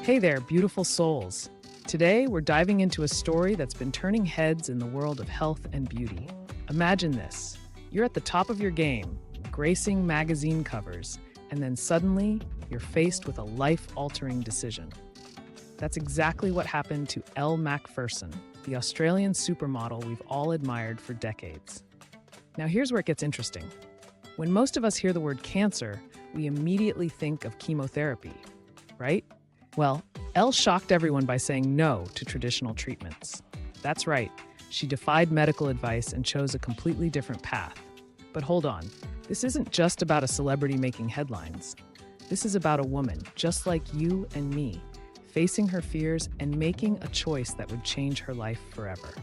Hey there, beautiful souls. Today, we're diving into a story that's been turning heads in the world of health and beauty. Imagine this. You're at the top of your game, gracing magazine covers, and then suddenly, you're faced with a life-altering decision. That's exactly what happened to Elle Macpherson, the Australian supermodel we've all admired for decades. Now here's where it gets interesting. When most of us hear the word cancer, we immediately think of chemotherapy, right? Well, Elle shocked everyone by saying no to traditional treatments. That's right, she defied medical advice and chose a completely different path. But hold on, this isn't just about a celebrity making headlines. This is about a woman, just like you and me, facing her fears and making a choice that would change her life forever.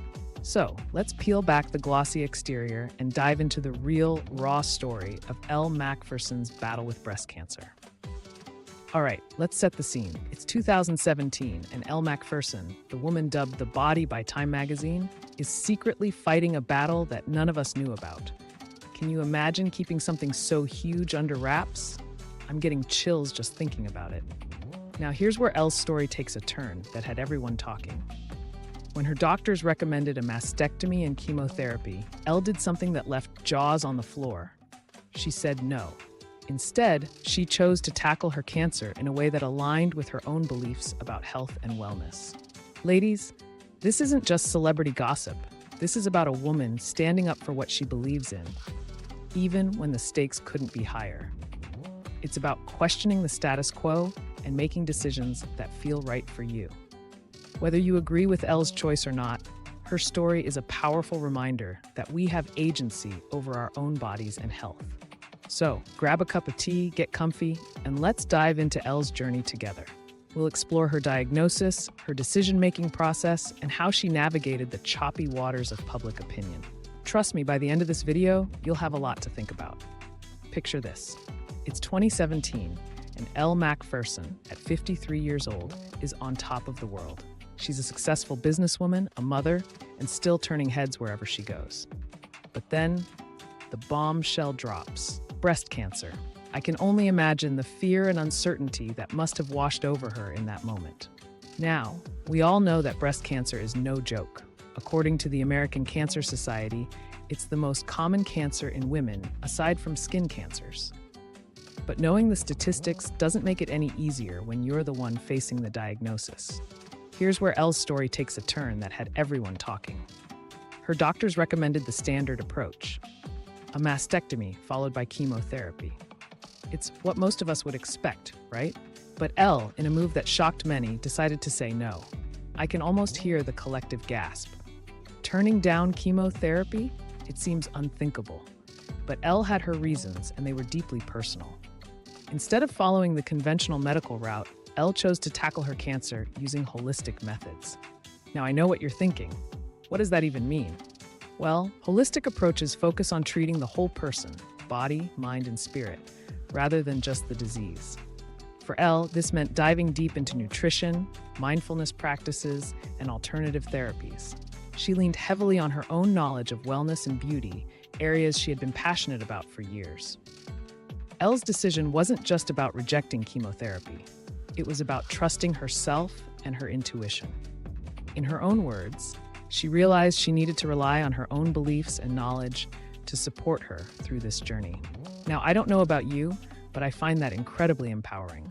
So, let's peel back the glossy exterior and dive into the real, raw story of Elle Macpherson's battle with breast cancer. All right, let's set the scene. It's 2017, and Elle Macpherson, the woman dubbed the Body by Time magazine, is secretly fighting a battle that none of us knew about. Can you imagine keeping something so huge under wraps? I'm getting chills just thinking about it. Now here's where Elle's story takes a turn that had everyone talking. When her doctors recommended a mastectomy and chemotherapy, Elle did something that left jaws on the floor. She said no. Instead, she chose to tackle her cancer in a way that aligned with her own beliefs about health and wellness. Ladies, this isn't just celebrity gossip. This is about a woman standing up for what she believes in, even when the stakes couldn't be higher. It's about questioning the status quo and making decisions that feel right for you. Whether you agree with Elle's choice or not, her story is a powerful reminder that we have agency over our own bodies and health. So, grab a cup of tea, get comfy, and let's dive into Elle's journey together. We'll explore her diagnosis, her decision-making process, and how she navigated the choppy waters of public opinion. Trust me, by the end of this video, you'll have a lot to think about. Picture this. It's 2017, and Elle Macpherson, at 53 years old, is on top of the world. She's a successful businesswoman, a mother, and still turning heads wherever she goes. But then, the bombshell drops. Breast cancer. I can only imagine the fear and uncertainty that must have washed over her in that moment. Now, we all know that breast cancer is no joke. According to the American Cancer Society, it's the most common cancer in women, aside from skin cancers. But knowing the statistics doesn't make it any easier when you're the one facing the diagnosis. Here's where Elle's story takes a turn that had everyone talking. Her doctors recommended the standard approach, a mastectomy followed by chemotherapy. It's what most of us would expect, right? But Elle, in a move that shocked many, decided to say no. I can almost hear the collective gasp. Turning down chemotherapy? It seems unthinkable. But Elle had her reasons, and they were deeply personal. Instead of following the conventional medical route, Elle chose to tackle her cancer using holistic methods. Now I know what you're thinking. What does that even mean? Well, holistic approaches focus on treating the whole person, body, mind, and spirit, rather than just the disease. For Elle, this meant diving deep into nutrition, mindfulness practices, and alternative therapies. She leaned heavily on her own knowledge of wellness and beauty, areas she had been passionate about for years. Elle's decision wasn't just about rejecting chemotherapy. It was about trusting herself and her intuition. In her own words, she realized she needed to rely on her own beliefs and knowledge to support her through this journey. Now, I don't know about you, but I find that incredibly empowering.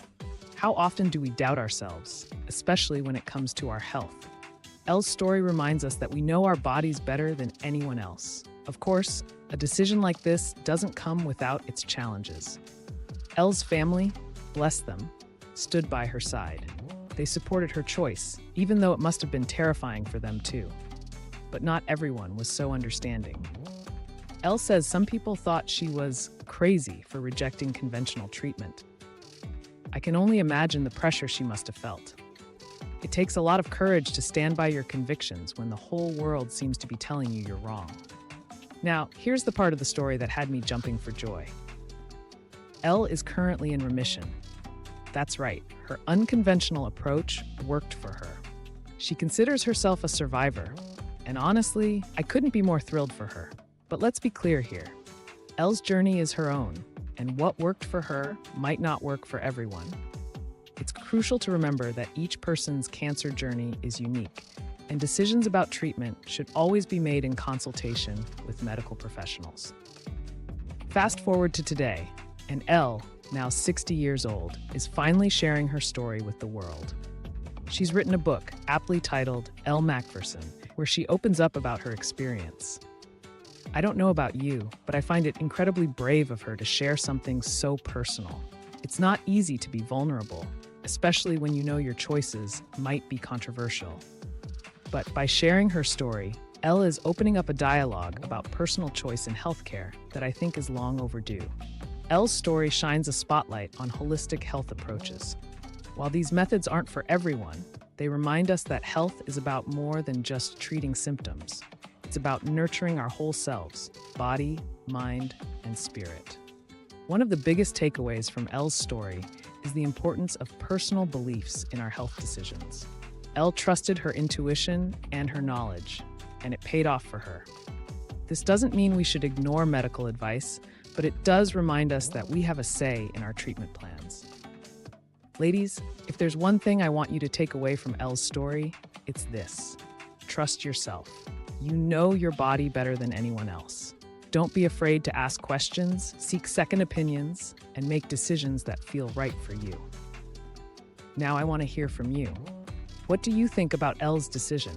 How often do we doubt ourselves, especially when it comes to our health? Elle's story reminds us that we know our bodies better than anyone else. Of course, a decision like this doesn't come without its challenges. Elle's family, bless them, stood by her side. They supported her choice, even though it must have been terrifying for them too. But not everyone was so understanding. Elle says some people thought she was crazy for rejecting conventional treatment. I can only imagine the pressure she must have felt. It takes a lot of courage to stand by your convictions when the whole world seems to be telling you you're wrong. Now, here's the part of the story that had me jumping for joy. Elle is currently in remission. That's right, her unconventional approach worked for her. She considers herself a survivor, and honestly, I couldn't be more thrilled for her. But let's be clear here. Elle's journey is her own, and what worked for her might not work for everyone. It's crucial to remember that each person's cancer journey is unique, and decisions about treatment should always be made in consultation with medical professionals. Fast forward to today, and Elle, now 60 years old, is finally sharing her story with the world. She's written a book aptly titled Elle Macpherson, where she opens up about her experience. I don't know about you, but I find it incredibly brave of her to share something so personal. It's not easy to be vulnerable, especially when you know your choices might be controversial. But by sharing her story, Elle is opening up a dialogue about personal choice in healthcare that I think is long overdue. Elle's story shines a spotlight on holistic health approaches. While these methods aren't for everyone, they remind us that health is about more than just treating symptoms. It's about nurturing our whole selves, body, mind, and spirit. One of the biggest takeaways from Elle's story is the importance of personal beliefs in our health decisions. Elle trusted her intuition and her knowledge, and it paid off for her. This doesn't mean we should ignore medical advice, but it does remind us that we have a say in our treatment plans. Ladies, if there's one thing I want you to take away from Elle's story, it's this: trust yourself. You know your body better than anyone else. Don't be afraid to ask questions, seek second opinions, and make decisions that feel right for you. Now I want to hear from you. What do you think about Elle's decision?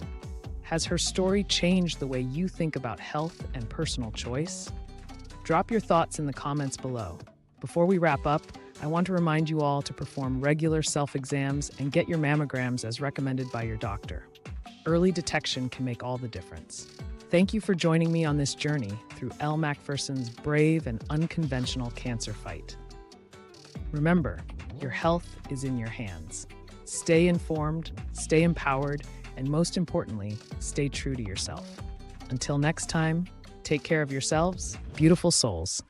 Has her story changed the way you think about health and personal choice? Drop your thoughts in the comments below. Before we wrap up, I want to remind you all to perform regular self-exams and get your mammograms as recommended by your doctor. Early detection can make all the difference. Thank you for joining me on this journey through Elle Macpherson's brave and unconventional cancer fight. Remember, your health is in your hands. Stay informed, stay empowered, and most importantly, stay true to yourself. Until next time, take care of yourselves, beautiful souls.